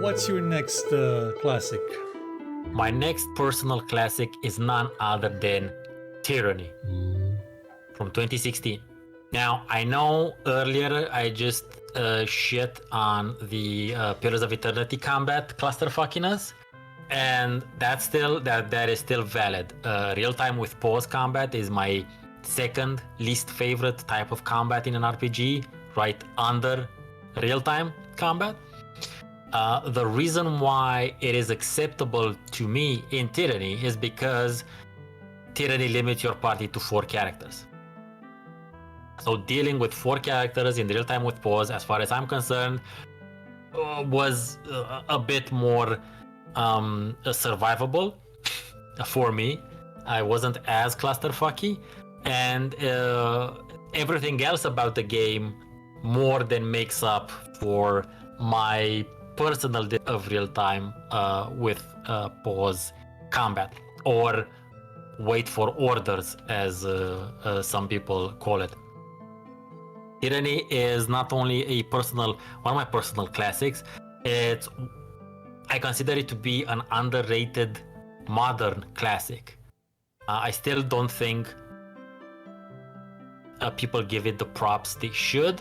what's your next classic? My next personal classic is none other than Tyranny from 2016. Now, I know earlier I just shit on the Pillars of Eternity combat cluster fuckiness, and that is still valid. Real time with pause combat is my second least favorite type of combat in an RPG, right under real time combat. The reason why it is acceptable to me in Tyranny is because Tyranny limits your party to 4 characters. So dealing with 4 characters in real time with pause, as far as I'm concerned, was a bit more survivable for me. I wasn't as clusterfucky, and everything else about the game more than makes up for my personal of real time with pause combat, or wait for orders, as some people call it. Tyranny is not only one of my personal classics, I consider it to be an underrated modern classic. I still don't think people give it the props they should.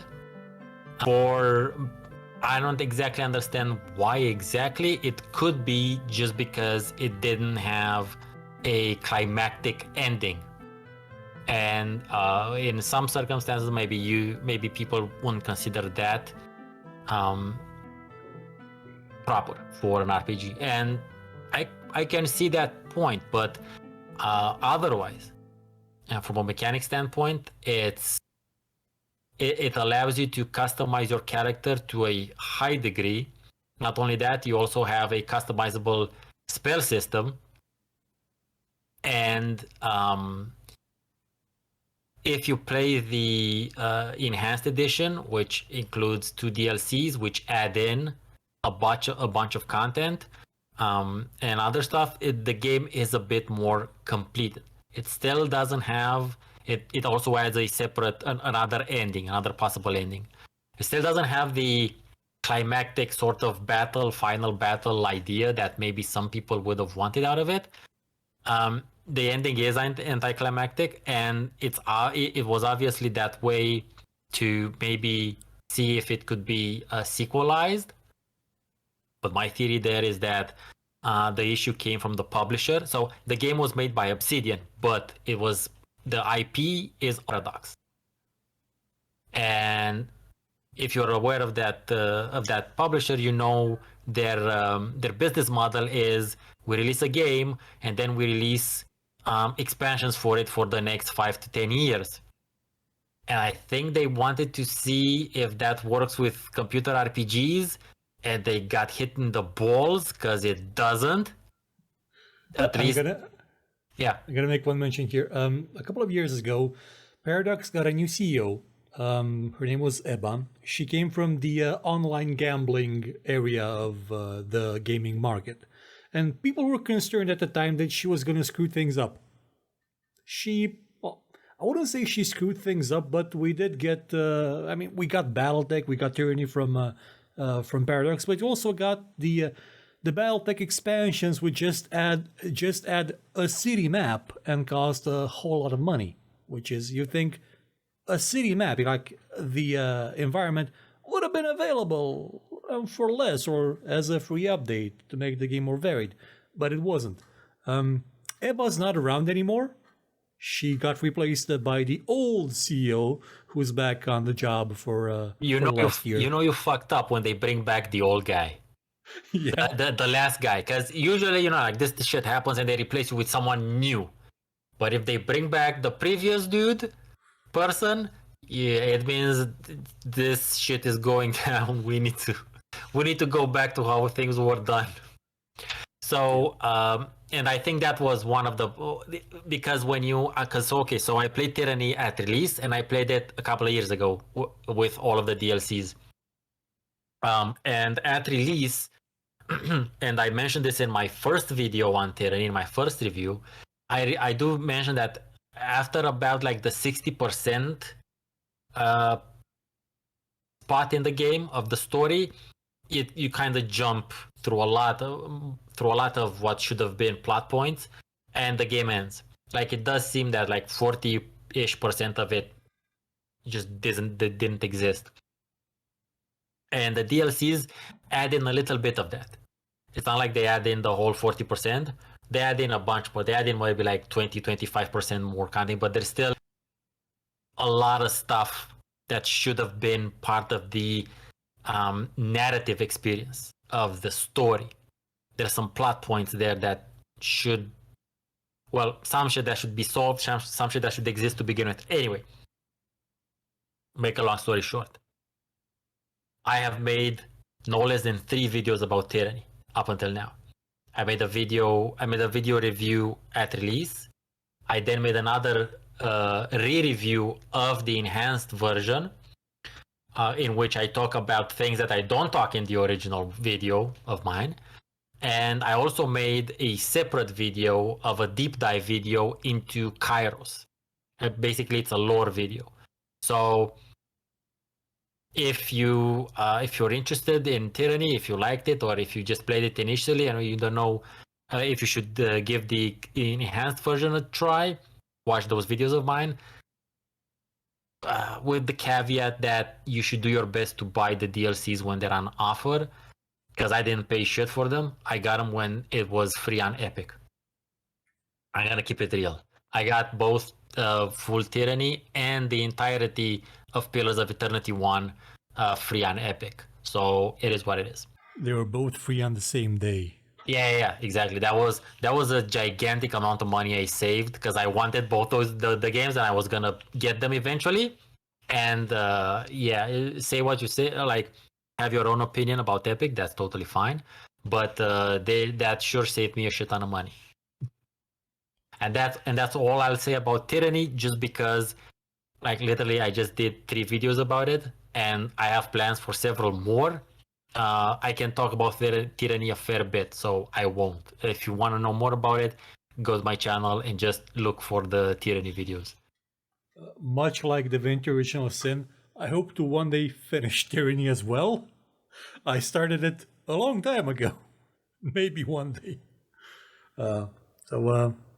I don't exactly understand why exactly. It could be just because it didn't have a climactic ending, and in some circumstances maybe people wouldn't consider that proper for an RPG, and I can see that point, but otherwise, from a mechanic standpoint, it allows you to customize your character to a high degree. Not only that, you also have a customizable spell system, and if you play the enhanced edition, which includes 2 DLCs, which add in a bunch of content and other stuff, the game is a bit more complete. It still doesn't have it also adds a separate another possible ending. It still doesn't have the climactic sort of final battle idea that maybe some people would have wanted out of it. The ending is anticlimactic, and it was obviously that way to maybe see if it could be sequelized. But my theory there is that the issue came from the publisher. So the game was made by Obsidian, but the IP is Paradox. And if you're aware of that publisher, you know their business model is we release a game and then we release expansions for it for the next 5 to 10 years. And I think they wanted to see if that works with computer RPGs, and they got hit in the balls because it doesn't. At least, yeah. I'm gonna make one mention here. A couple of years ago, Paradox got a new CEO. Her name was Eba. She came from the online gambling area of the gaming market, and people were concerned at the time that she was gonna screw things up. I wouldn't say she screwed things up, but we did get. We got BattleTech, we got Tyranny from Paradox, but we also got the BattleTech expansions, which just add a city map and cost a whole lot of money. Which is, you think a city map, like the environment, would have been available for less or as a free update to make the game more varied, but it wasn't. Eba's not around anymore. She got replaced by the old CEO, who's back on the job for last year. You know you fucked up when they bring back the old guy. Yeah. The last guy. Because usually, like this shit happens and they replace you with someone new. But if they bring back the previous person, yeah, it means this shit is going down. We need to go back to how things were done. So, and I think that was one of because so I played Tyranny at release, and I played it a couple of years ago with all of the DLCs. And at release, and I mentioned this in my first video on Tyranny, in my first review, I do mention that after about like the 60% spot in the game of the story, you kind of jump through a lot of what should have been plot points, and the game ends. Like it does seem that like 40-ish% of it just didn't exist, and the DLCs add in a little bit of that. It's not like they add in the whole 40%. They add in a bunch more. They add in maybe like 20-25% more content, but there's still a lot of stuff that should have been part of the narrative experience of the story. There's some plot points there that should, well, some shit that should be solved, some shit that should exist to begin with. Anyway, make a long story short, I have made no less than 3 videos about Tyranny up until now. I made a video review at release. I then made another re-review of the enhanced version, in which I talk about things that I don't talk in the original video of mine. And I also made a separate video of a deep dive video into Kairos. Basically, it's a lore video. So if you're interested in Tyranny, if you liked it, or if you just played it initially and you don't know if you should give the enhanced version a try, watch those videos of mine. With the caveat that you should do your best to buy the DLCs when they're on offer, because I didn't pay shit for them. I got them when it was free on Epic. I'm gonna keep it real. I got both full Tyranny and the entirety of Pillars of Eternity 1 free on Epic. So it is what it is. They were both free on the same day. Yeah, exactly. That was a gigantic amount of money I saved because I wanted both the games and I was gonna get them eventually. And say what you say, like have your own opinion about Epic. That's totally fine, but that sure saved me a shit ton of money. And that's all I'll say about Tyranny, just because like literally I just did 3 videos about it, and I have plans for several more. I can talk about Tyranny a fair bit, so I won't. If you want to know more about it, go to my channel and just look for the Tyranny videos. Much like the Divinity Original Sin, I hope to one day finish Tyranny as well. I started it a long time ago. Maybe one day.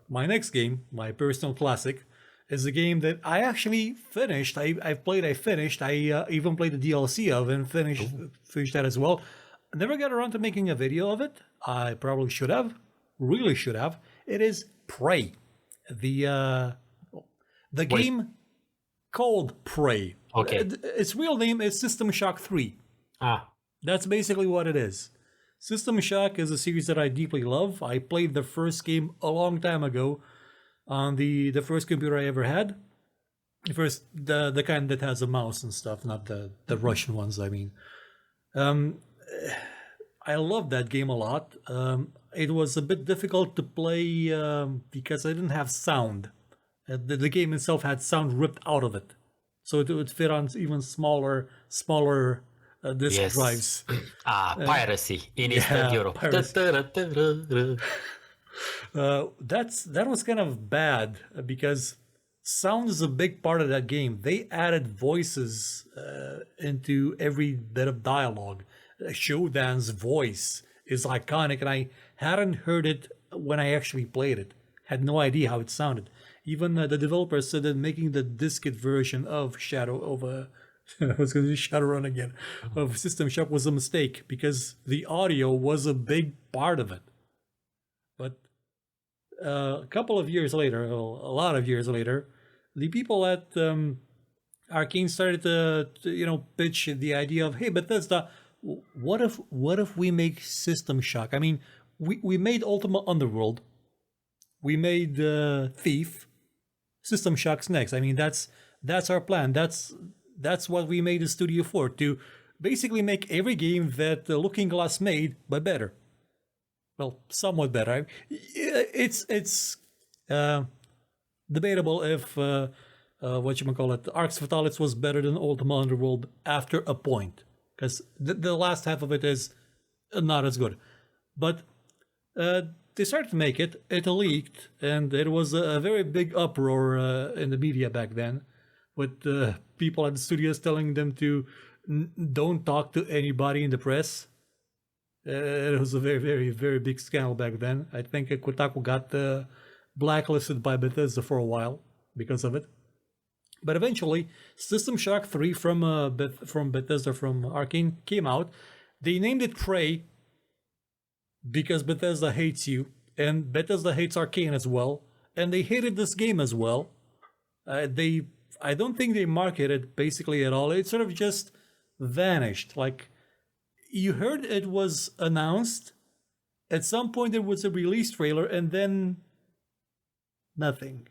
My next game, my personal classic, is a game that I actually finished. I finished. I even played the DLC of and finished that as well. I never got around to making a video of it. I probably should have. Really should have. It is Prey. The game called Prey. Okay. Its real name is System Shock 3. That's basically what it is. System Shock is a series that I deeply love. I played the first game a long time ago on the first computer I ever had. The kind that has a mouse and stuff, not the Russian ones, I mean. I love that game a lot. It was a bit difficult to play because I didn't have sound. The game itself had sound ripped out of it. So it would fit on even smaller disk drives. Piracy in Eastern Europe. That was kind of bad because sound is a big part of that game. They added voices into every bit of dialogue. Shodan's voice is iconic, and I hadn't heard it when I actually played it. Had no idea how it sounded. Even the developers said that making the diskette version of I was going to say Shadowrun again, of System Shock was a mistake because the audio was a big part of it. But a couple of years later, a lot of years later, the people at Arcane started to pitch the idea of, hey, Bethesda, what if we make System Shock? I mean, we made Ultima Underworld, we made Thief, System Shock's next. I mean, that's our plan. That's what we made the studio for, to basically make every game that Looking Glass made, but better. Well, somewhat better. It's debatable if Arx Fatalis was better than Ultima Underworld after a point, because the last half of it is not as good. But they started to make it. It leaked, and it was a very big uproar in the media back then, with people at the studios telling them to don't talk to anybody in the press. It was a very, very, very big scandal back then. I think Kotaku got blacklisted by Bethesda for a while because of it. But eventually, System Shock 3 from Bethesda, from Arcane, came out. They named it Prey because Bethesda hates you, and Bethesda hates Arcane as well, and they hated this game as well. I don't think they marketed basically at all. It sort of just vanished. Like, you heard it was announced. At some point, there was a release trailer, and then nothing.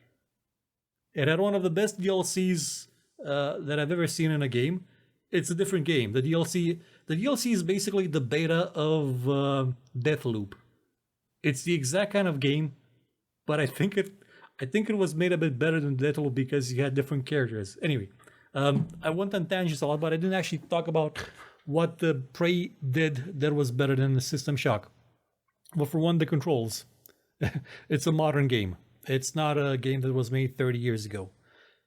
It had one of the best DLCs that I've ever seen in a game. It's a different game. The DLC is basically the beta of Deathloop. It's the exact kind of game, but I think it was made a bit better than Deathloop because you had different characters. Anyway, I went on tangents a lot, but I didn't actually talk about what the Prey did that was better than the System Shock. Well, for one, the controls. It's a modern game. It's not a game that was made 30 years ago.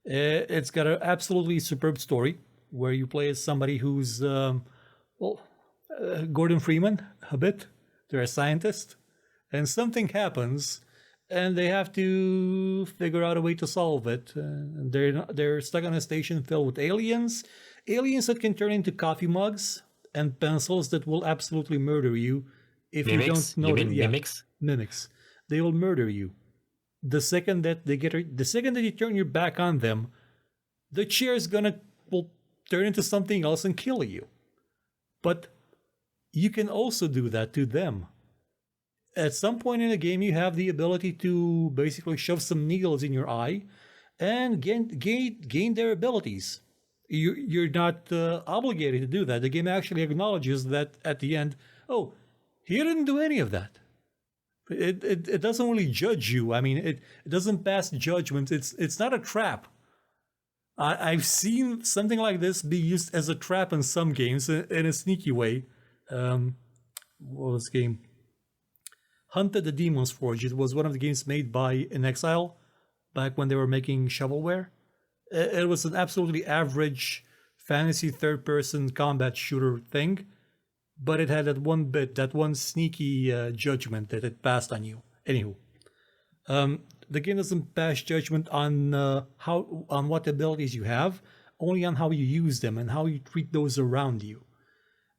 It's got an absolutely superb story where you play as somebody who's, Gordon Freeman, a bit. They're a scientist, and something happens, and they have to figure out a way to solve it. They're stuck on a station filled with aliens that can turn into coffee mugs and pencils that will absolutely murder you if you don't know them. Yeah, mimics. They will murder you. The second that you turn your back on them, the chair is will turn into something else and kill you. But you can also do that to them. At some point in the game, you have the ability to basically shove some needles in your eye and gain their abilities. You're not obligated to do that. The game actually acknowledges that at the end. Oh, he didn't do any of that. It doesn't really judge you. I mean, it doesn't pass judgment. It's not a trap. I've seen something like this be used as a trap in some games in a sneaky way. What was the game? Hunted the Demon's Forge. It was one of the games made by inXile back when they were making shovelware. It was an absolutely average fantasy third-person combat shooter thing, but it had that one sneaky judgment that it passed on you. Anywho, the game doesn't pass judgment on what abilities you have, only on how you use them and how you treat those around you.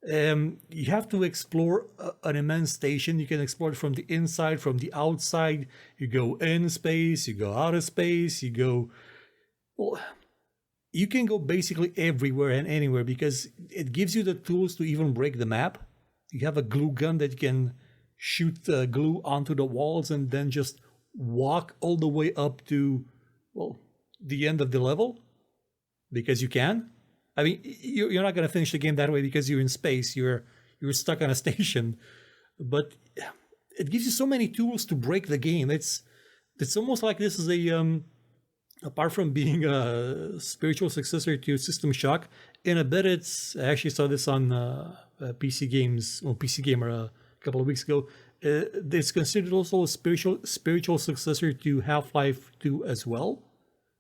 You have to explore an immense station. You can explore it from the inside, from the outside. You go in space, you go out of space, you can go basically everywhere and anywhere because it gives you the tools to even break the map. You have a glue gun that you can shoot glue onto the walls and then just walk all the way up to, the end of the level because you can. I mean, you're not going to finish the game that way because you're in space. You're stuck on a station, but it gives you so many tools to break the game. It's almost like this is a apart from being a spiritual successor to System Shock, in a bit I actually saw this on PC Gamer a couple of weeks ago. It's considered also a spiritual successor to Half-Life 2 as well,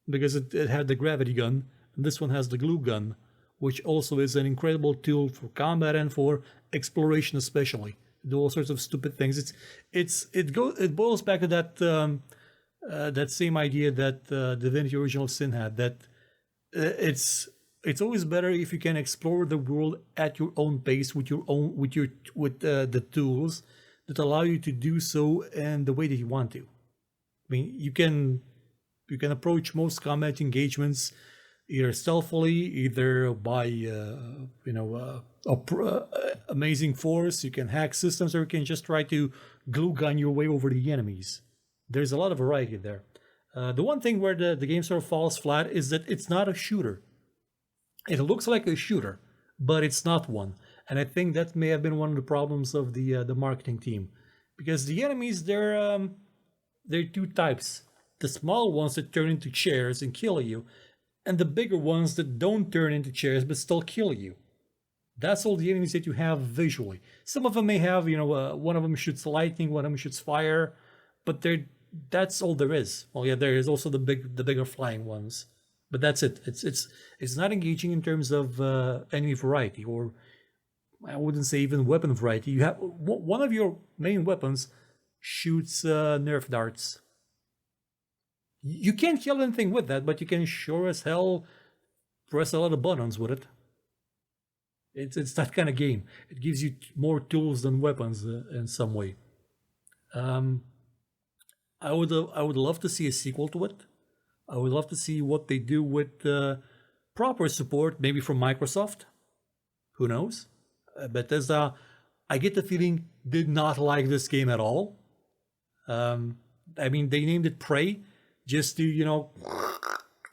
because it had the gravity gun, and this one has the glue gun, which also is an incredible tool for combat and for exploration especially. Do all sorts of stupid things. It boils back to that same idea that Divinity Original Sin had, that it's always better if you can explore the world at your own pace with the tools that allow you to do so in the way that you want to. I mean, you can approach most combat engagements either stealthily, either by amazing force. You can hack systems, or you can just try to glue gun your way over the enemies. There's a lot of variety there. The one thing where the game sort of falls flat is that it's not a shooter. It looks like a shooter, but it's not one. And I think that may have been one of the problems of the marketing team, because the enemies they're two types: the small ones that turn into chairs and kill you, and the bigger ones that don't turn into chairs but still kill you. That's all the enemies that you have visually. Some of them may have, one of them shoots lightning, one of them shoots fire, but that's all there is. Well, yeah, there is also the bigger flying ones, but that's it. It's not engaging in terms of enemy variety, or I wouldn't say even weapon variety. You have one of your main weapons shoots Nerf darts. You can't kill anything with that, but you can sure as hell press a lot of buttons with it. It's that kind of game. It gives you more tools than weapons in some way. Um, I would love to see a sequel to it. I would love to see what they do with proper support, maybe from Microsoft. Who knows? Bethesda, I get the feeling, did not like this game at all. I mean, they named it Prey just to,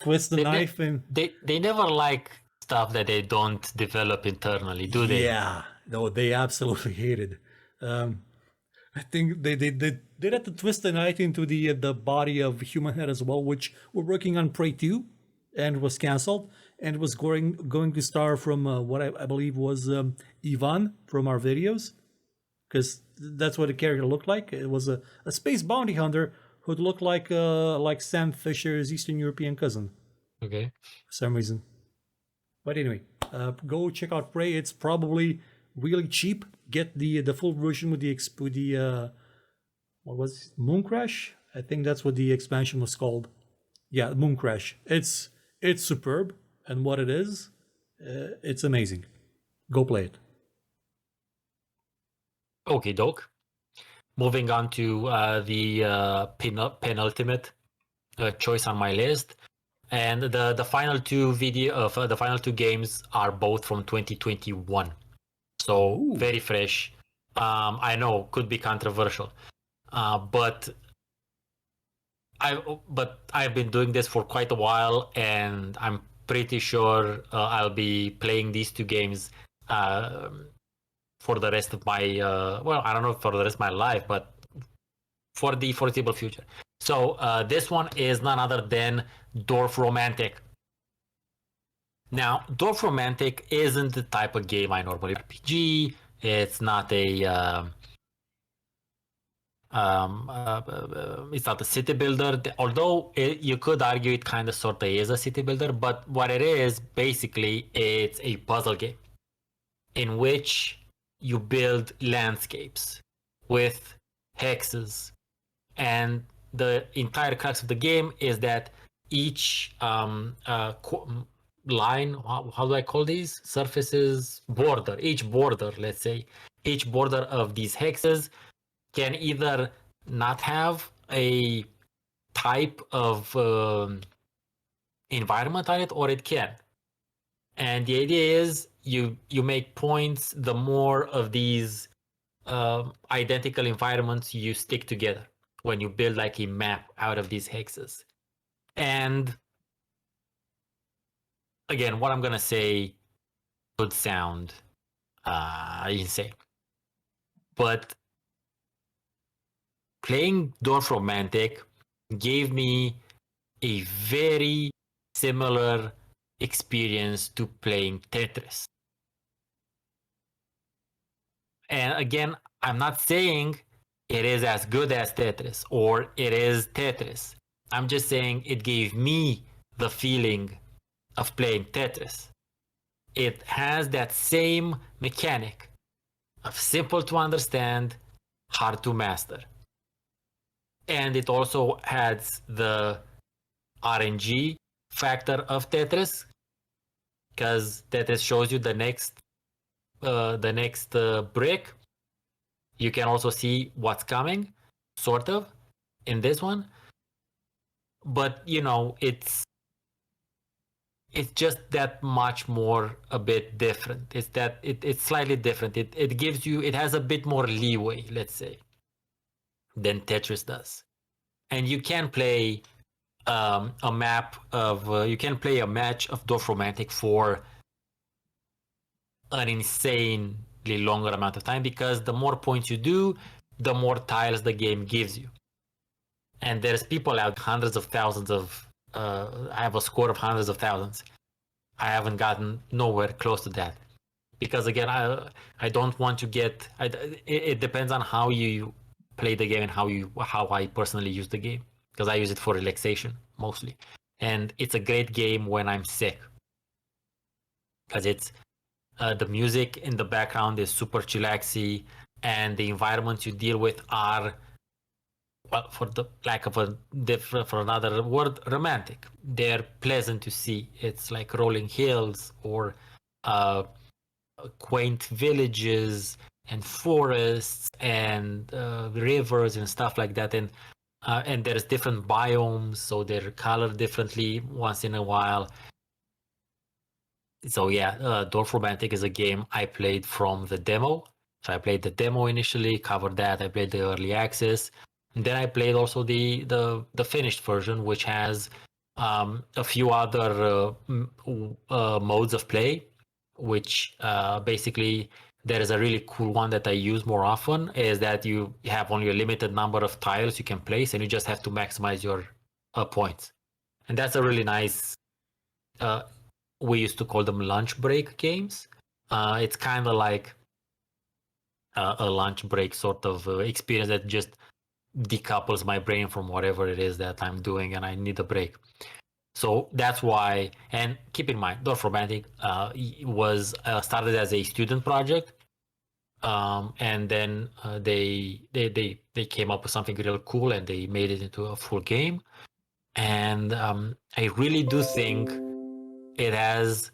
twist the knife and. They never like stuff that they don't develop internally, do they? Yeah, no, they absolutely hated. I think they had to twist the knife into the body of Human Head as well, which we're working on Prey 2 and was cancelled and was going to star from what I believe was Ivan from our videos, because that's what the character looked like. It was a space bounty hunter who looked like Sam Fisher's Eastern European cousin. Okay. For some reason. But anyway, go check out Prey. It's probably really cheap. Get the full version with the what was it? Moon Crash? I think that's what the expansion was called. Yeah, Moon Crash. It's superb, and what it is, it's amazing. Go play it. Okay, doke. Moving on to the penultimate choice on my list, and the final two the final two games are both from 2021, so Ooh. very fresh. I know could be controversial, but I've been doing this for quite a while, and I'm pretty sure I'll be playing these two games for the rest of my well, I don't know for the rest of my life, but for the foreseeable future. So this one is none other than Dwarf Romantic. Now, Dwarf Romantic isn't the type of game I normally RPG. It's not a it's not a city builder, although you could argue it kind of sort of is a city builder. But what it is, basically, it's a puzzle game in which you build landscapes with hexes, and the entire crux of the game is that each line, how do I call these surfaces, border, each border, let's say, each border of these hexes can either not have a type of environment on it, or it can. And the idea is you make points the more of these identical environments you stick together when you build like a map out of these hexes. And again, what I'm gonna say could sound insane, but playing Dwarf Romantic gave me a very similar experience to playing Tetris. And again, I'm not saying it is as good as Tetris or it is Tetris. I'm just saying it gave me the feeling of playing Tetris. It has that same mechanic of simple to understand, hard to master. And it also has the RNG factor of Tetris, because Tetris shows you the next brick. You can also see what's coming, sort of, in this one. But it's just that much more a bit different. It's that it's slightly different. It gives you, it has a bit more leeway, let's say, than Tetris does. And you can play a match of Dwarf Romantic for an insanely longer amount of time, because the more points you do, the more tiles the game gives you. And there's people out, hundreds of thousands of I have a score of hundreds of thousands. I haven't gotten nowhere close to that, because again, I don't want to get. It depends on how you play the game and how I personally use the game, because I use it for relaxation mostly, and it's a great game when I'm sick, because The music in the background is super chillaxy, and the environments you deal with are, well, for the lack of a different, for another word, romantic. They're pleasant to see. It's like rolling hills or uh, quaint villages and forests and rivers and stuff like that. And there's different biomes, so they're colored differently once in a while. So yeah, Dwarf Romantic is a game I played from the demo. So I played the demo initially, covered that. I played the early access, and then I played also the finished version, which has a few other modes of play. Which basically there is a really cool one that I use more often. Is that you have only a limited number of tiles you can place, and you just have to maximize your points. And that's a really nice uh, we used to call them lunch break games. It's kind of like a lunch break sort of experience that just decouples my brain from whatever it is that I'm doing, and I need a break. So that's why. And keep in mind, Dorf Romantic was started as a student project, and then they came up with something real cool, and they made it into a full game. And I really do think it has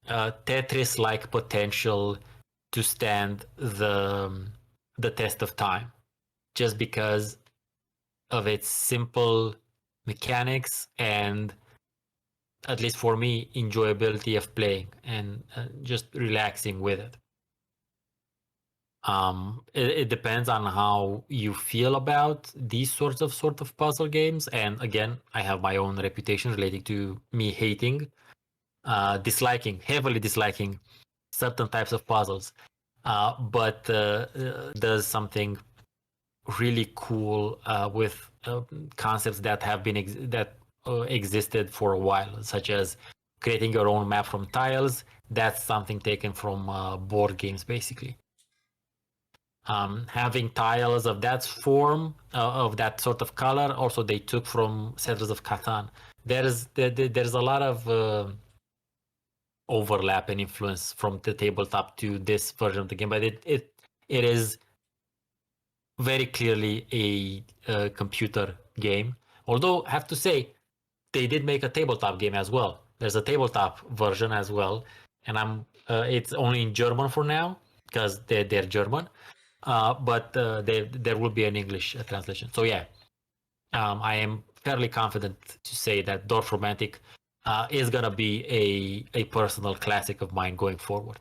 Tetris-like potential to stand the test of time, just because of its simple mechanics and, at least for me, enjoyability of playing and just relaxing with it. It depends on how you feel about these sort of puzzle games. And again, I have my own reputation relating to me hating, heavily disliking certain types of puzzles. But does something really cool with concepts that have been existed for a while, such as creating your own map from tiles. That's something taken from board games, basically. Having tiles of that form, of that sort of color, also they took from Settlers of Catan. There's a lot of overlap and influence from the tabletop to this version of the game, but it is very clearly a computer game. Although I have to say, they did make a tabletop game as well. There's a tabletop version as well, and it's only in German for now because they're German. But there will be an English translation. So yeah, I am fairly confident to say that Dorf Romantic is gonna be a personal classic of mine going forward.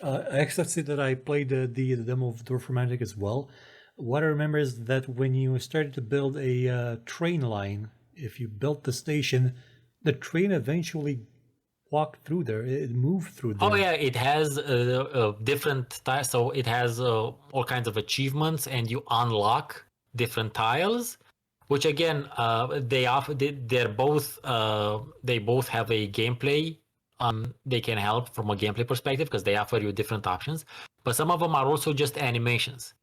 I actually say that I played the demo of Dwarf Romantic as well. What I remember is that when you started to build a train line, if you built the station, the train eventually walked through there. It moved through Oh there. yeah, it has different tiles. So it has all kinds of achievements, and you unlock different tiles. Which again, they're both they both have a gameplay. They can help from a gameplay perspective because they offer you different options. But some of them are also just animations.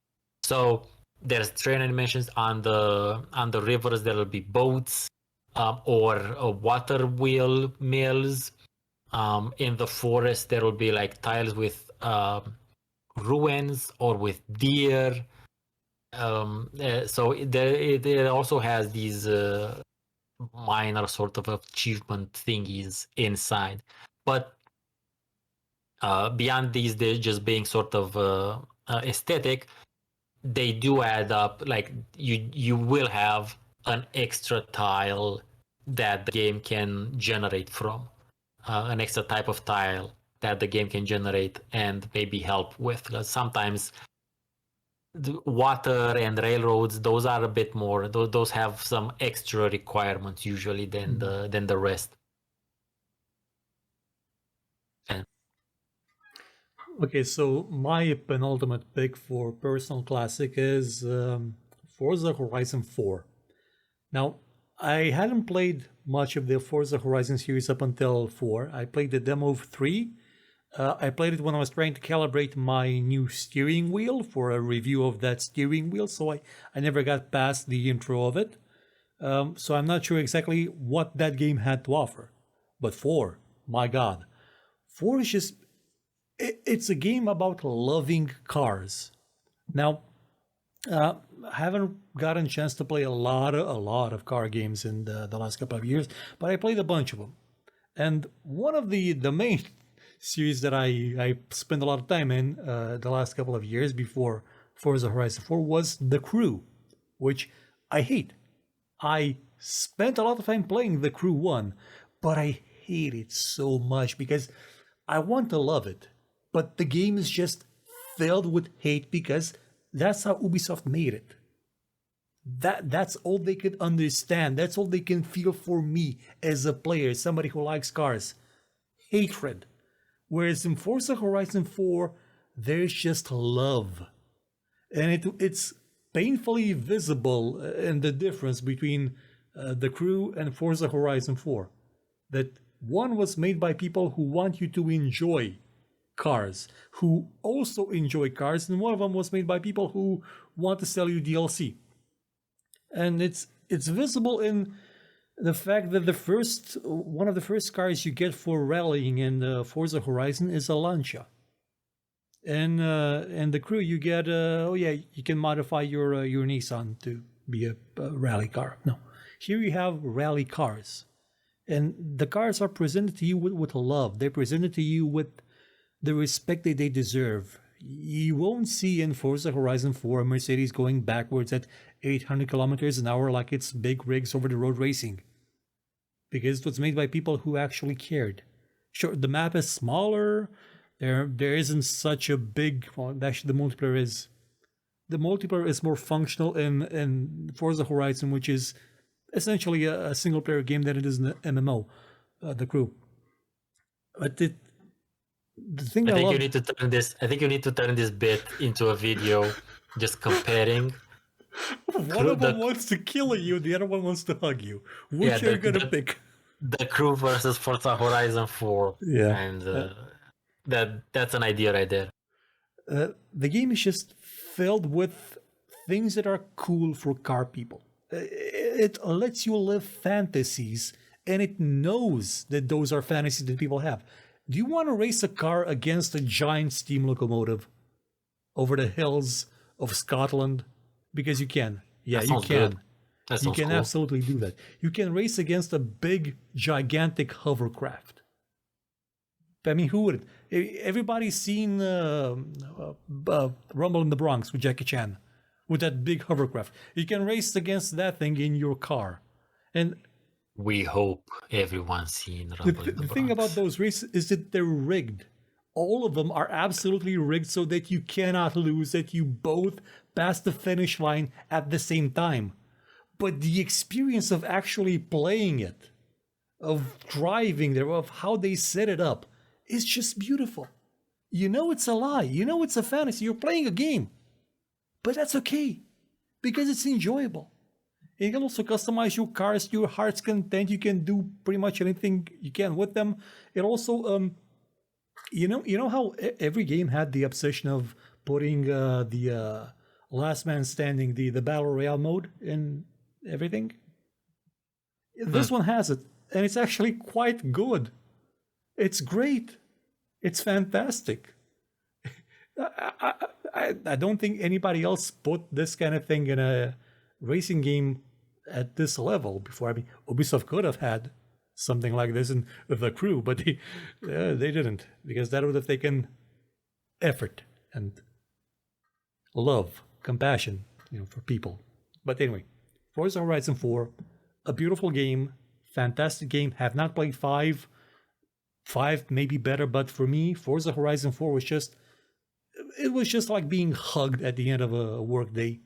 So there's train animations on the rivers. There will be boats or water wheel mills. In the forest, there will be like tiles with ruins or with deer. So it also has these minor sort of achievement thingies inside. But beyond these, they're just being sort of aesthetic. They do add up. Like you will have an extra tile that the game can generate from, an extra type of tile that the game can generate and maybe help with. Because sometimes the water and railroads, those are a bit more. Those have some extra requirements usually than the rest. And Okay, so my penultimate pick for personal classic is Forza Horizon 4. Now, I hadn't played much of the Forza Horizon series up until 4. I played the demo of 3. I played it when I was trying to calibrate my new steering wheel for a review of that steering wheel, so I never got past the intro of it. So I'm not sure exactly what that game had to offer. But 4, my god. 4 is just It's a game about loving cars. Now, I haven't gotten a chance to play a lot of car games in the last couple of years, but I played a bunch of them. And one of the main series that I spent a lot of time in the last couple of years before Forza Horizon 4 was The Crew, which I hate. I spent a lot of time playing The Crew 1, but I hate it so much because I want to love it, but the game is just filled with hate because that's how Ubisoft made it. That's all they could understand. That's all they can feel for me as a player, somebody who likes cars. Hatred. Whereas in Forza Horizon 4, there's just love. And it's painfully visible in the difference between The Crew and Forza Horizon 4. That one was made by people who want you to enjoy cars, who also enjoy cars, and one of them was made by people who want to sell you DLC. And it's visible in the fact that one of the first cars you get for rallying in Forza Horizon is a Lancia. And The Crew you get you can modify your Nissan to be a rally car. No, here you have rally cars, and the cars are presented to you with love. They're presented to you with the respect that they deserve. You won't see in Forza Horizon 4 a Mercedes going backwards at 800 kilometers an hour like it's big rigs over the road racing. Because it was made by people who actually cared. Sure, the map is smaller. There isn't such a big. Well, actually, the multiplayer is more functional in Forza Horizon, which is essentially a single player game than it is an MMO, The Crew. But the thing I I think love. you need to turn this. I think you need to turn this bit into a video, just comparing. One of them wants to kill you, the other one wants to hug you. Which are you gonna pick? The Crew versus Forza Horizon 4. Yeah. And that's an idea right there. The game is just filled with things that are cool for car people. It lets you live fantasies, and it knows that those are fantasies that people have. Do you want to race a car against a giant steam locomotive over the hills of Scotland? Because you can. Yeah, you can. You can absolutely do that. You can race against a big, gigantic hovercraft. I mean, who wouldn't? Everybody's seen Rumble in the Bronx with Jackie Chan, with that big hovercraft. You can race against that thing in your car. And we hope everyone's seen Rumble in the Bronx. The thing about those races is that they're rigged. All of them are absolutely rigged so that you cannot lose, that you both pass the finish line at the same time. But the experience of actually playing it, of driving there, of how they set it up, is just beautiful. You know it's a lie. You know it's a fantasy. You're playing a game. But that's okay, because it's enjoyable. You can also customize your cars to your heart's content. You can do pretty much anything you can with them. It also, you know how every game had the obsession of putting the last man standing, the battle royale mode in everything. This one has it, and it's actually quite good. It's great. It's fantastic. I don't think anybody else put this kind of thing in a racing game at this level before. I mean, Ubisoft could have had something like this in The Crew, but they didn't, because that would have taken effort and love, compassion, for people. But anyway, Forza Horizon 4, a beautiful game, fantastic game. Have not played 5. 5 may be better, but for me, Forza Horizon 4 was just like being hugged at the end of a work day.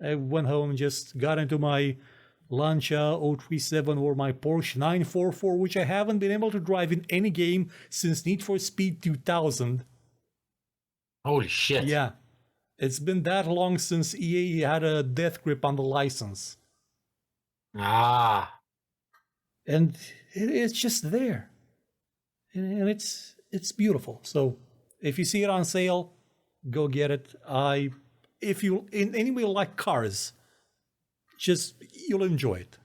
I went home and just got into my Lancia 037 or my Porsche 944, which I haven't been able to drive in any game since Need for Speed 2000. Holy shit. Yeah. It's been that long since EA had a death grip on the license. Ah. And it's just there. And it's beautiful. So if you see it on sale, go get it. If you in any way like cars, you'll enjoy it.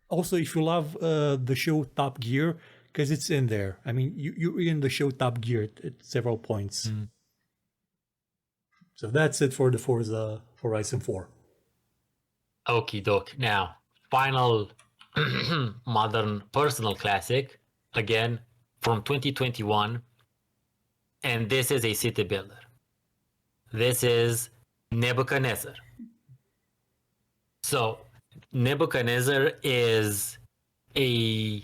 Also, if you love the show Top Gear, because it's in there. I mean, you're in the show Top Gear at several points. So that's it for the Forza Horizon 4. Okie doke. Now, final modern personal classic, again from 2021, and this is a city builder. This is Nebuchadnezzar. So, Nebuchadnezzar is a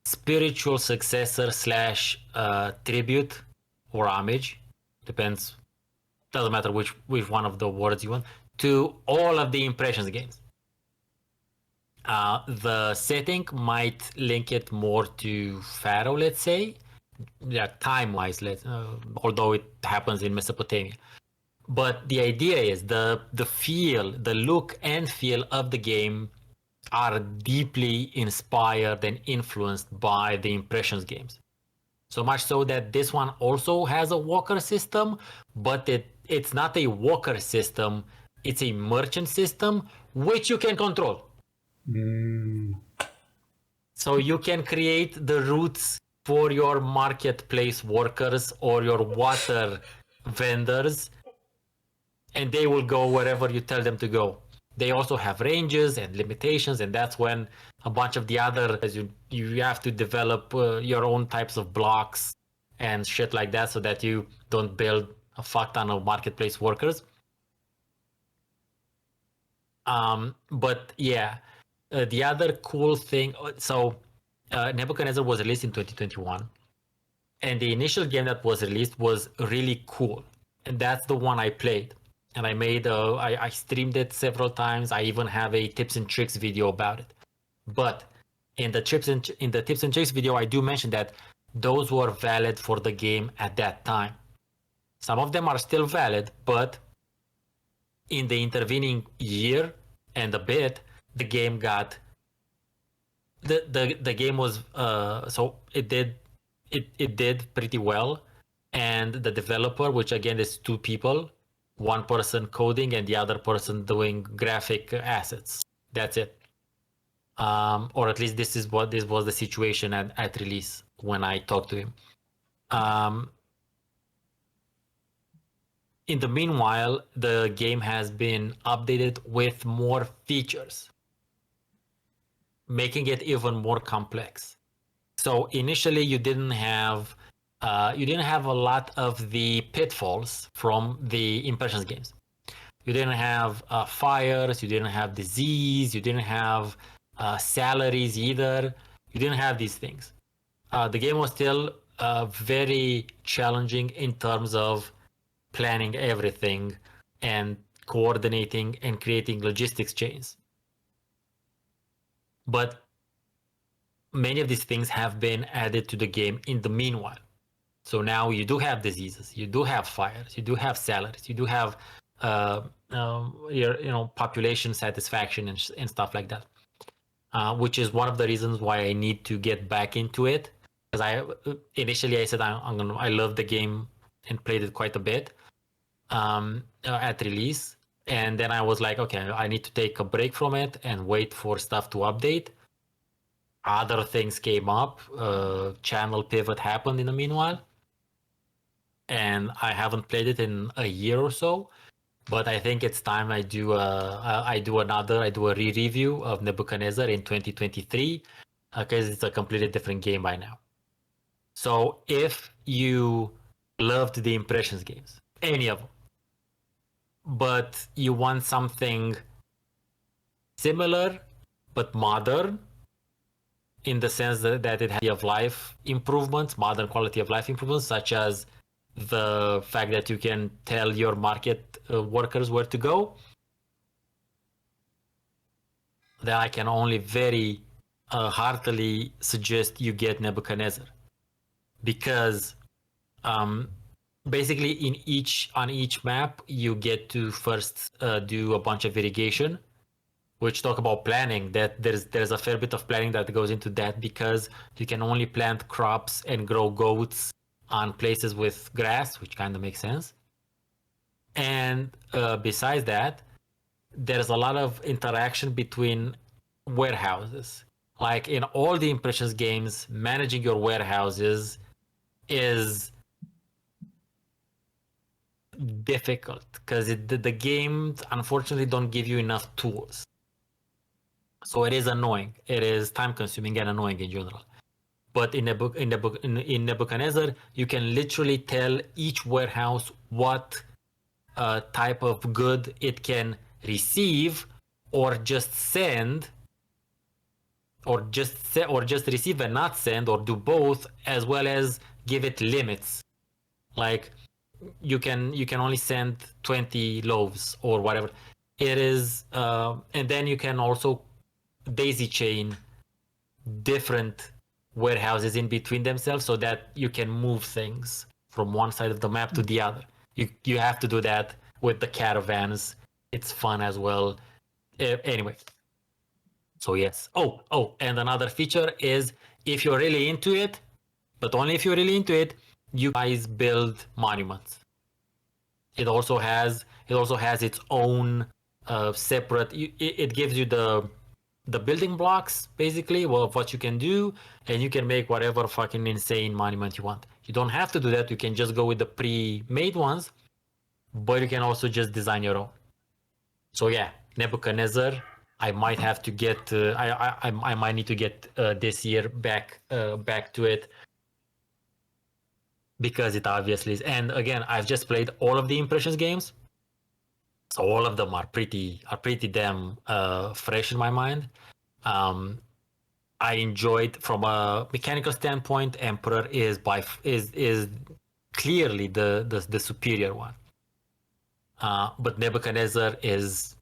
spiritual successor slash tribute or homage, depends, doesn't matter which one of the words you want, to all of the Impressions games. The setting might link it more to Pharaoh, let's say, yeah, time-wise, although it happens in Mesopotamia. But the idea is the feel, the look and feel of the game are deeply inspired and influenced by the Impressions games. So much so that this one also has a walker system, but it's not a walker system, it's a merchant system, which you can control. So you can create the routes for your marketplace workers or your water vendors, and they will go wherever you tell them to go. They also have ranges and limitations, and that's when a bunch of the other, as you have to develop your own types of blocks and shit like that, so that you don't build a fuck ton of marketplace workers. But yeah, the other cool thing. So Nebuchadnezzar was released in 2021, and the initial game that was released was really cool, and that's the one I played. And I made I streamed it several times. I even have a tips and tricks video about it. But in the tips and tricks video, I do mention that those were valid for the game at that time. Some of them are still valid, but in the intervening year and a bit, the game got the game was so it did pretty well, and the developer, which again is two people, one person coding and the other person doing graphic assets. That's it. Or at least this was the situation at release when I talked to him. In the meanwhile, the game has been updated with more features, making it even more complex. So initially, you didn't have a lot of the pitfalls from the Impressions games. You didn't have fires, you didn't have disease, you didn't have salaries either. You didn't have these things. The game was still very challenging in terms of planning everything and coordinating and creating logistics chains. But many of these things have been added to the game in the meanwhile. So now you do have diseases, you do have fires, you do have salaries, you do have your population satisfaction and stuff like that, which is one of the reasons why I need to get back into it. Because I said I love the game and played it quite a bit at release, and then I was like, okay, I need to take a break from it and wait for stuff to update. Other things came up, channel pivot happened in the meanwhile, and I haven't played it in a year or so. But I think it's time I do a re-review of Nebuchadnezzar in 2023, because it's a completely different game by now. So if you loved the Impressions games, any of them, but you want something similar but modern, in the sense that it has quality of life improvements, modern quality of life improvements, such as the fact that you can tell your market workers where to go, then I can only very heartily suggest you get Nebuchadnezzar, because basically on each map you get to first do a bunch of irrigation, which talk about planning. That there's a fair bit of planning that goes into that, because you can only plant crops and grow goats on places with grass, which kind of makes sense. And besides that, there's a lot of interaction between warehouses. Like in all the Impressions games, managing your warehouses is difficult because the games unfortunately don't give you enough tools. So it is annoying. It is time consuming and annoying in general. But in Nebuchadnezzar, you can literally tell each warehouse what type of good it can receive or just send, or just receive and not send, or do both, as well as give it limits. Like you can only send 20 loaves or whatever it is, and then you can also daisy chain different warehouses in between themselves so that you can move things from one side of the map to the other. You have to do that with the caravans. It's fun as well. Anyway, so yes. And another feature is, if you're really into it, but only if you're really into it, you guys build monuments. It also has its own separate. It gives you the building blocks basically of what you can do, and you can make whatever fucking insane monument you want. You don't have to do that. You can just go with the pre-made ones, but you can also just design your own. So yeah, Nebuchadnezzar. I might have to get. I might need to get this year back to it, because it obviously is. And again, I've just played all of the Impressions games, so all of them are pretty damn fresh in my mind. I enjoyed, from a mechanical standpoint, Emperor is clearly the superior one. But Nebuchadnezzar is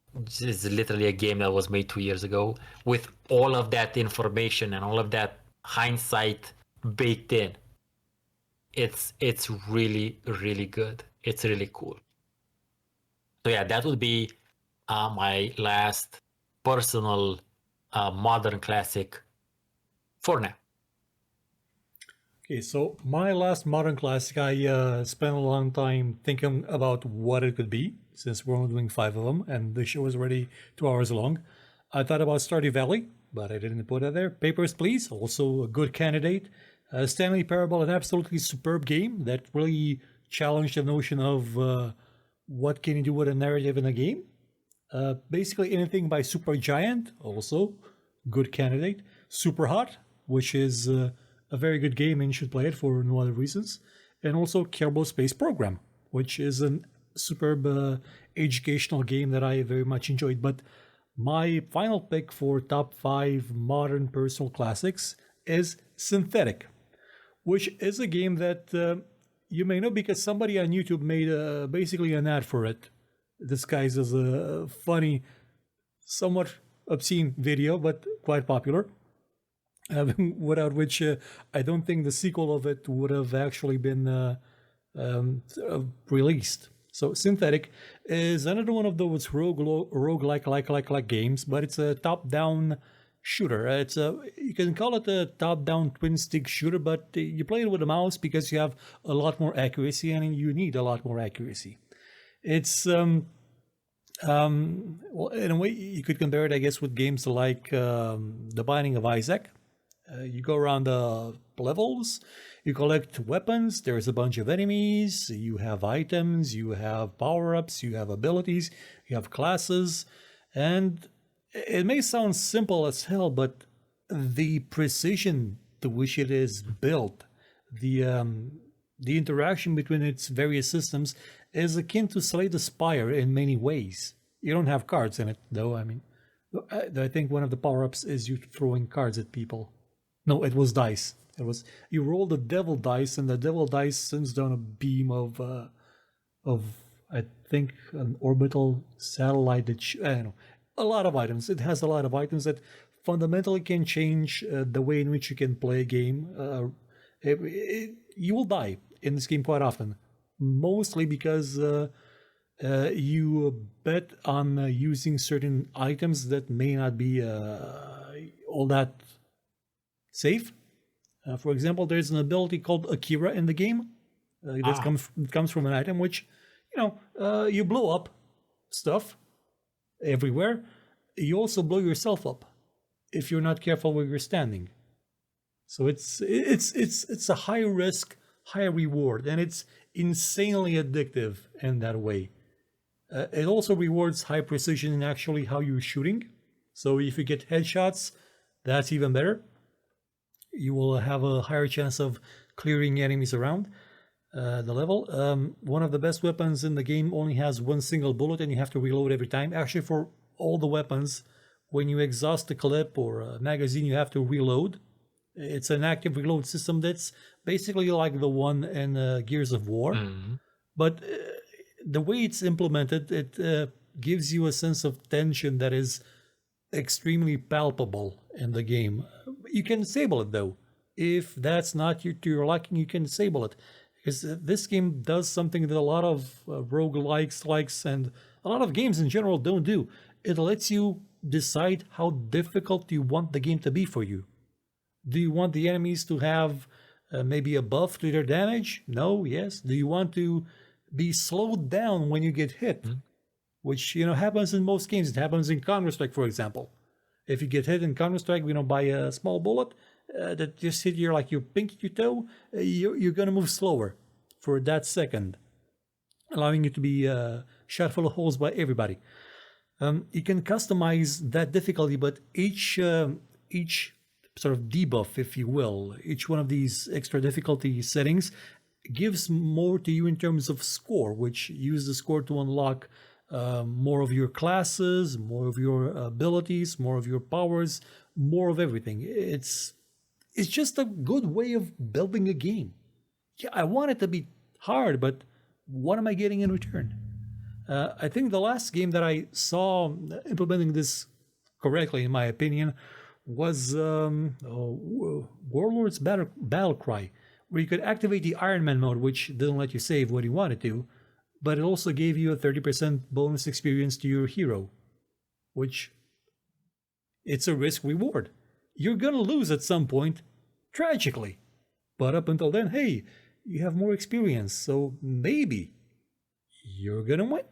literally a game that was made 2 years ago with all of that information and all of that hindsight baked in. It's really, really good. It's really cool. So yeah, that would be my last personal modern classic for now. Okay, so my last modern classic, I spent a long time thinking about what it could be, since we're only doing 5 of them, and the show is already 2 hours long. I thought about Stardew Valley, but I didn't put it there. Papers, Please, also a good candidate. Stanley Parable, an absolutely superb game that really challenged the notion of what can you do with a narrative in a game. Basically anything by Supergiant, also good candidate. Super Hot, which is a very good game and you should play it for no other reasons. And also Kerbal Space Program, which is an superb educational game that I very much enjoyed. But my final pick for top 5 modern personal classics is Synthetic, which is a game that you may know because somebody on YouTube made basically an ad for it, disguised as a funny, somewhat obscene video, but quite popular. Without which I don't think the sequel of it would have actually been released. So Synthetic is another one of those roguelike games, but it's a top-down shooter. You can call it a top-down twin-stick shooter, but you play it with a mouse because you have a lot more accuracy, and you need a lot more accuracy. It's well, in a way, you could compare it, I guess, with games like The Binding of Isaac. You go around the levels, you collect weapons, there's a bunch of enemies, you have items, you have power-ups, you have abilities, you have classes, and it may sound simple as hell, but the precision to which it is built, the interaction between its various systems is akin to Slay the Spire in many ways. You don't have cards in it, though. I mean, I think one of the power-ups is you throwing cards at people. No, it was dice. It was, you roll the devil dice, and the devil dice sends down a beam of I think an orbital satellite that I don't know, a lot of items. It has a lot of items that fundamentally can change the way in which you can play a game. You will die in this game quite often, mostly because you bet on using certain items that may not be all that safe. For example, there's an ability called Akira in the game that comes from an item which, you blow up stuff everywhere. You also blow yourself up if you're not careful where you're standing. So it's a high risk, high reward, and it's insanely addictive in that way. It also rewards high precision in actually how you're shooting. So if you get headshots, that's even better. You will have a higher chance of clearing enemies around the level. One of the best weapons in the game only has one single bullet, and you have to reload every time. Actually, for all the weapons, when you exhaust a clip or a magazine, you have to reload. It's an active reload system that's basically like the one in Gears of War. But the way it's implemented, it gives you a sense of tension that is extremely palpable in the game. You can disable it though. If that's not to your liking, you can disable it. Because this game does something that a lot of roguelikes likes and a lot of games in general don't do. It lets you decide how difficult you want the game to be for you. Do you want the enemies to have maybe a buff to their damage? No, yes. Do you want to be slowed down when you get hit? Which, happens in most games. It happens in Counter-Strike, for example. If you get hit in Counter-Strike, by a small bullet that just hit your, like your pinky toe, you're going to move slower for that second, allowing you to be shot full of holes by everybody. You can customize that difficulty, but each sort of debuff, if you will, each one of these extra difficulty settings gives more to you in terms of score, which use the score to unlock more of your classes, more of your abilities, more of your powers, more of everything. It's just a good way of building a game. Yeah, I want it to be hard, but what am I getting in return? I think the last game that I saw implementing this correctly, in my opinion, was Warlord's Battle Cry, where you could activate the Iron Man mode, which didn't let you save what you wanted to, but it also gave you a 30% bonus experience to your hero, which it's a risk reward. You're gonna lose at some point, tragically, but up until then, hey, you have more experience, so maybe you're gonna win.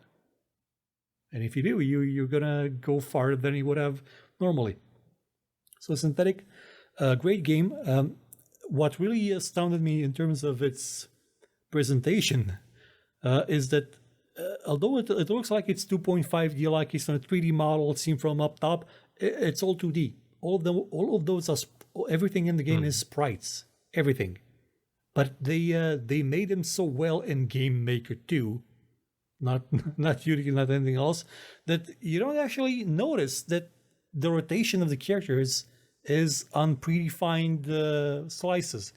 And if you do, you're gonna go farther than you would have normally. So Synthetic, great game. What really astounded me in terms of its presentation is that although it looks like it's 2.5D, like it's a 3D model seen from up top, it's all 2D. All of those are everything in the game is sprites, everything. But they made them so well in Game Maker 2, not Unity, not anything else, that you don't actually notice that the rotation of the characters is on predefined slices,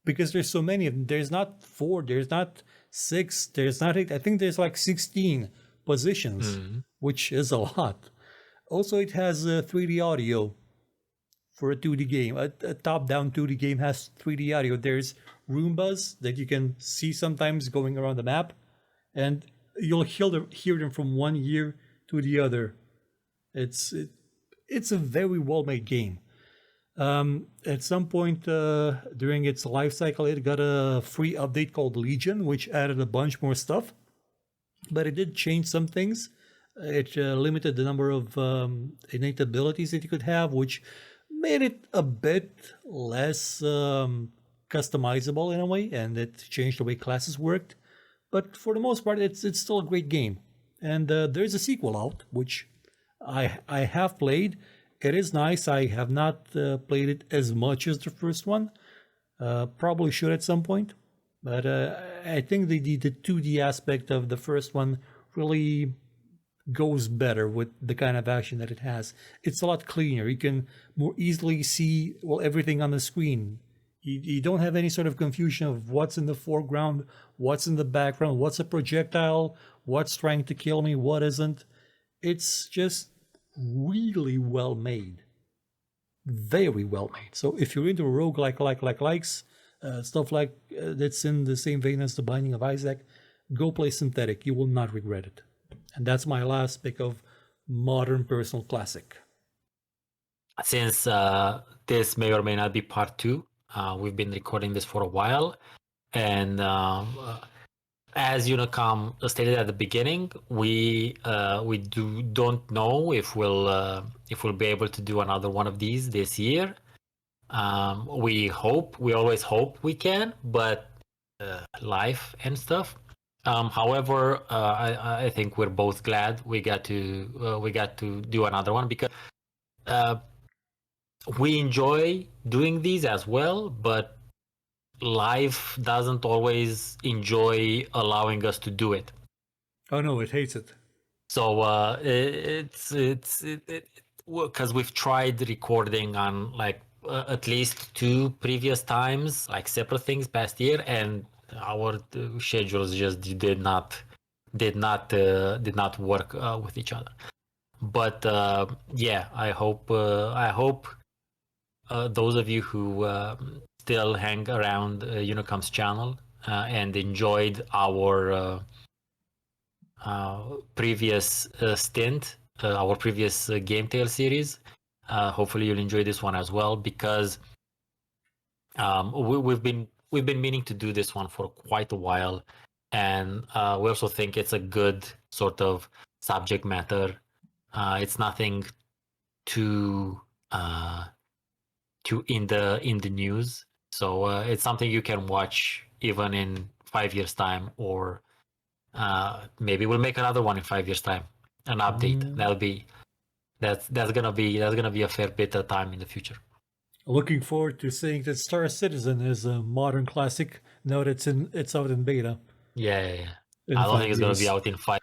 because there's so many of them. There's not 4, there's not 6, there's not 8. I think there's like 16 positions, which is a lot. Also, it has 3D audio for a 2D game. A top-down 2D game has 3D audio. There's Roombas that you can see sometimes going around the map, and you'll hear them from one ear to the other. It's a very well-made game. At some point during its life cycle, it got a free update called Legion, which added a bunch more stuff. But it did change some things. It limited the number of innate abilities that you could have, which made it a bit less customizable in a way, and it changed the way classes worked. But for the most part, it's still a great game. And there's a sequel out, which I have played. It is nice. I have not played it as much as the first one. Probably should at some point. But I think the 2D aspect of the first one really goes better with the kind of action that it has. It's a lot cleaner. You can more easily see everything on the screen. You don't have any sort of confusion of what's in the foreground, what's in the background, what's a projectile, what's trying to kill me, what isn't. It's just really well made. Very well made. So if you're into roguelike likes, stuff like that's in the same vein as The Binding of Isaac, go play Synthetic. You will not regret it. And that's my last pick of modern personal classic. Since this may or may not be part 2, we've been recording this for a while, and as Unicom stated at the beginning, we don't know if we'll be able to do another one of these this year. We always hope we can, but life and stuff. However, I think we're both glad we got to do another one because uh, we enjoy doing these as well, but life doesn't always enjoy allowing us to do it. Oh no, it hates it. So it's because we've tried recording on like at least two previous times, like separate things past year, and our schedules just did not work with each other. But yeah, I hope those of you who still hang around Unicom's channel and enjoyed our previous stint, our previous GameTales series. Hopefully, you'll enjoy this one as well because we've been meaning to do this one for quite a while, and we also think it's a good sort of subject matter. It's nothing too too in the news, so it's something you can watch even in 5 years' time, or maybe we'll make another one in 5 years' time, an update. Mm. That's gonna be a fair bit of time in the future. Looking forward to seeing that Star Citizen is a modern classic now that it's out in beta Yeah. in I don't think five it's gonna be years. out in five.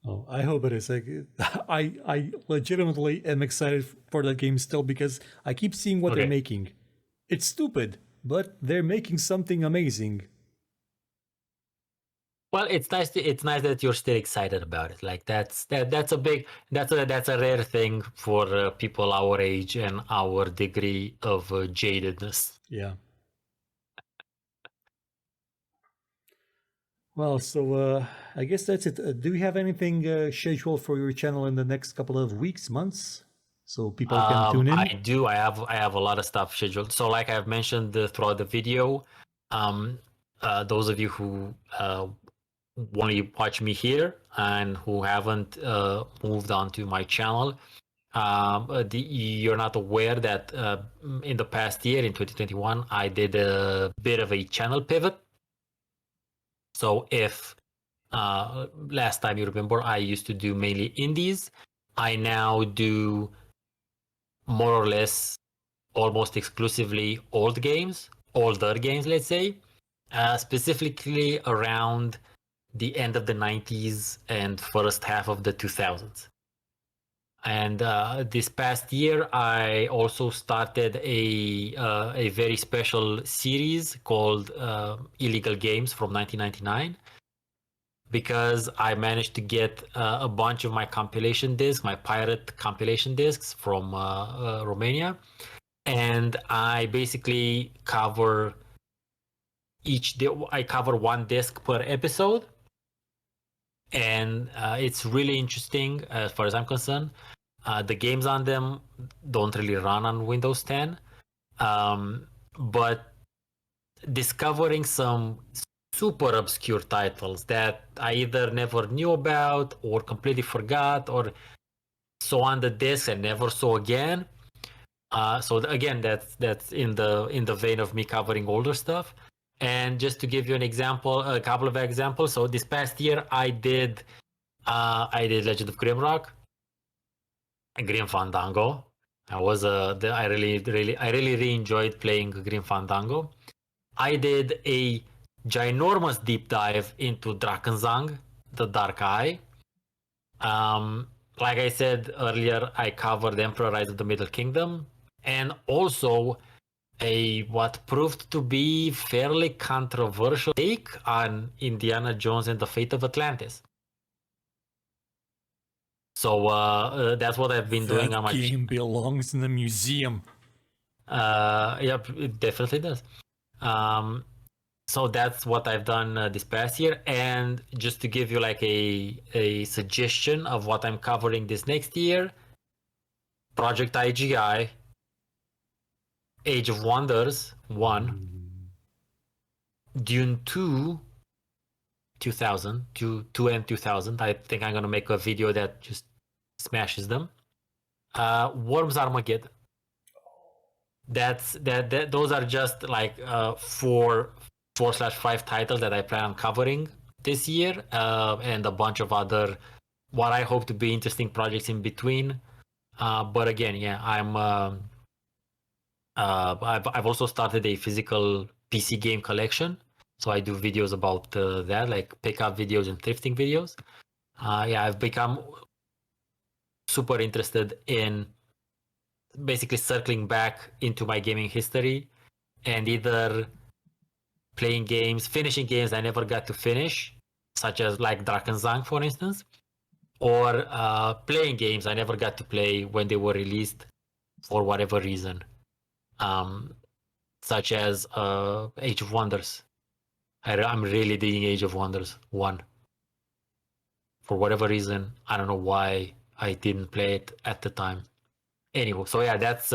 Oh, I hope it is. Like, I legitimately am excited for that game still because I keep seeing what they're Okay. making. It's stupid, but they're making something amazing. Well, it's nice that you're still excited about it. Like that's a big that's a rare thing for people our age and our degree of jadedness. Yeah. Well, so I guess that's it. Do you have anything scheduled for your channel in the next couple of weeks, months, so people can tune I in? do. I have a lot of stuff scheduled. So, like I've mentioned throughout the video, um, those of you who only watch me here and who haven't moved on to my channel, you're not aware that in the past year, in 2021, I did a bit of a channel pivot. So, if last time you remember, I used to do mainly indies, I now do more or less almost exclusively older games, let's say, specifically around the end of the 90s and first half of the 2000s. And this past year, I also started a very special series called Illegal Games from 1999 because I managed to get a bunch of my compilation discs, my pirate compilation discs from Romania, and I basically cover I cover one disc per episode, and it's really interesting as far as I'm concerned. The games on them don't really run on Windows 10, but discovering some super obscure titles that I either never knew about or completely forgot or saw on the disc and never saw again. So again, that's in the vein of me covering older stuff. And just to give you an example, a couple of examples. So this past year, I did Legend of Grimrock, Grim Fandango. I really enjoyed playing Grim Fandango. I did a ginormous deep dive into Drakenzang, the Dark Eye. Um, like I said earlier, I covered Emperor Rise of the Middle Kingdom, and also a what proved to be fairly controversial take on Indiana Jones and the Fate of Atlantis. So that's what I've been doing on That my game belongs in the museum. yep, it definitely does. Um, so that's what I've done this past year, and just to give you like a suggestion of what I'm covering this next year, Project IGI, Age of Wonders 1, Ooh. Dune 2, 2000 to end 2000. I think I'm gonna make a video that just smashes them. Worms Armageddon. Those are just like 4/5 titles that I plan on covering this year, and a bunch of other what I hope to be interesting projects in between. But again, yeah, I've also started a physical PC game collection, so I do videos about that, like pickup videos and thrifting videos. Yeah, I've become super interested in basically circling back into my gaming history and either playing games, finishing games I never got to finish, such as like Drakensang, for instance, or playing games I never got to play when they were released for whatever reason, such as Age of Wonders. I'm really digging Age of Wonders 1. For whatever reason, I don't know why I didn't play it at the time. Anyway, so yeah, that's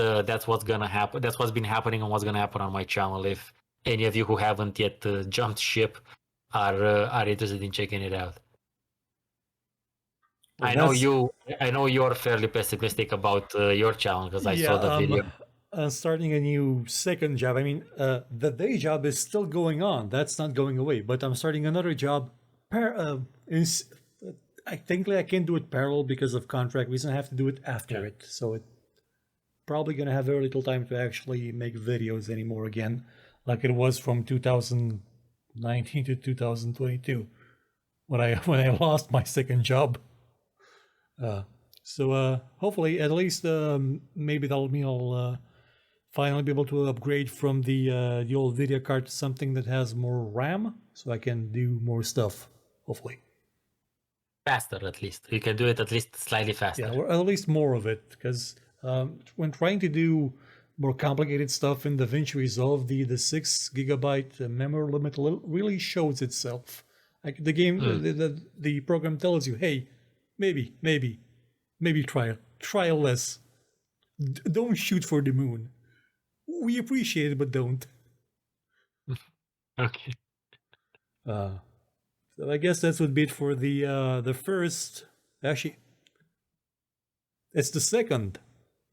what's gonna happen. That's what's been happening and what's gonna happen on my channel. If any of you who haven't yet jumped ship are interested in checking it out. Well, I know you're fairly pessimistic about your channel because I yeah. saw the video. Starting a new second job. I mean, the day job is still going on. That's not going away. But I'm starting another job. I think I can't do it parallel because of contract reason. I have to do it after it. So it probably gonna have very little time to actually make videos anymore again, like it was from 2019 to 2022 when I lost my second job. So hopefully, at least maybe that'll mean I'll finally be able to upgrade from the old video card to something that has more RAM, so I can do more stuff. Hopefully, Faster at least. You can do it at least slightly faster. yeah, or at least more of it, because when trying to do more complicated stuff in DaVinci Resolve, the 6 gigabyte memory limit really shows itself. Like the game, the program tells you, hey, maybe try less. Don't shoot for the moon. We appreciate it, but don't. Okay. So I guess that would be it for the first. Actually, it's the second.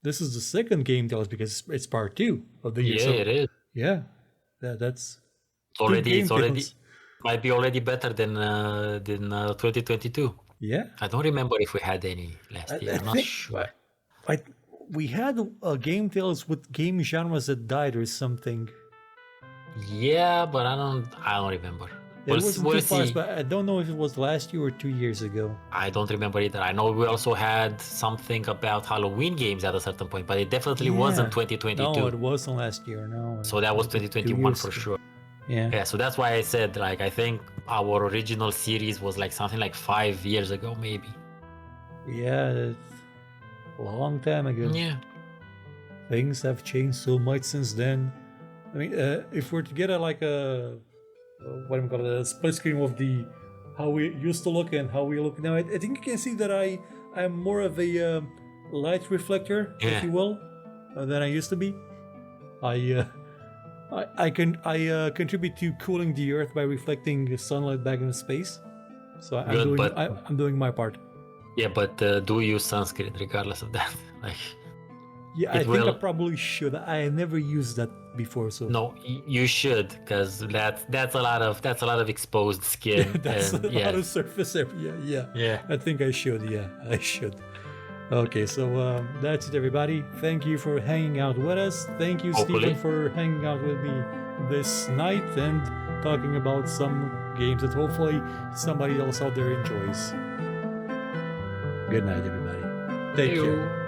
This is the second GameTales because it's part 2 of the year. Yeah, So, it is. yeah, that's It's already might be already better than 2022. Yeah, I don't remember if we had any last year. I'm not sure. We had a GameTales with game genres that died or something. Yeah, but I don't remember. It wasn't we'll too far, see. but I don't know if it was last year or 2 years ago. I don't remember either. I know we also had something about Halloween games at a certain point, but it definitely wasn't 2022. No, it wasn't last year. No. So that was 2021 for sure. Yeah. Yeah. So that's why I said, like, I think our original series was like something like 5 years ago, maybe. Yeah, it's a long time ago. Yeah. Things have changed so much since then. I mean, if we're to get like a what do you call it, a split screen of the how we used to look and how we look now, I think you can see that I'm more of a light reflector, if you will, than I used to be. I contribute to cooling the Earth by reflecting sunlight back into space. So I'm doing my part. Yeah, but do use sunscreen regardless of that. Like. Yeah, I think I probably should. I never used that before, so no, you should, because that's a lot of exposed skin. That's a lot of surface area. Yeah. I think I should. Yeah, I should. Okay, so that's it, everybody. Thank you for hanging out with us. Thank you, Stephen, for hanging out with me this night and talking about some games that hopefully somebody else out there enjoys. Good night, everybody. Take care.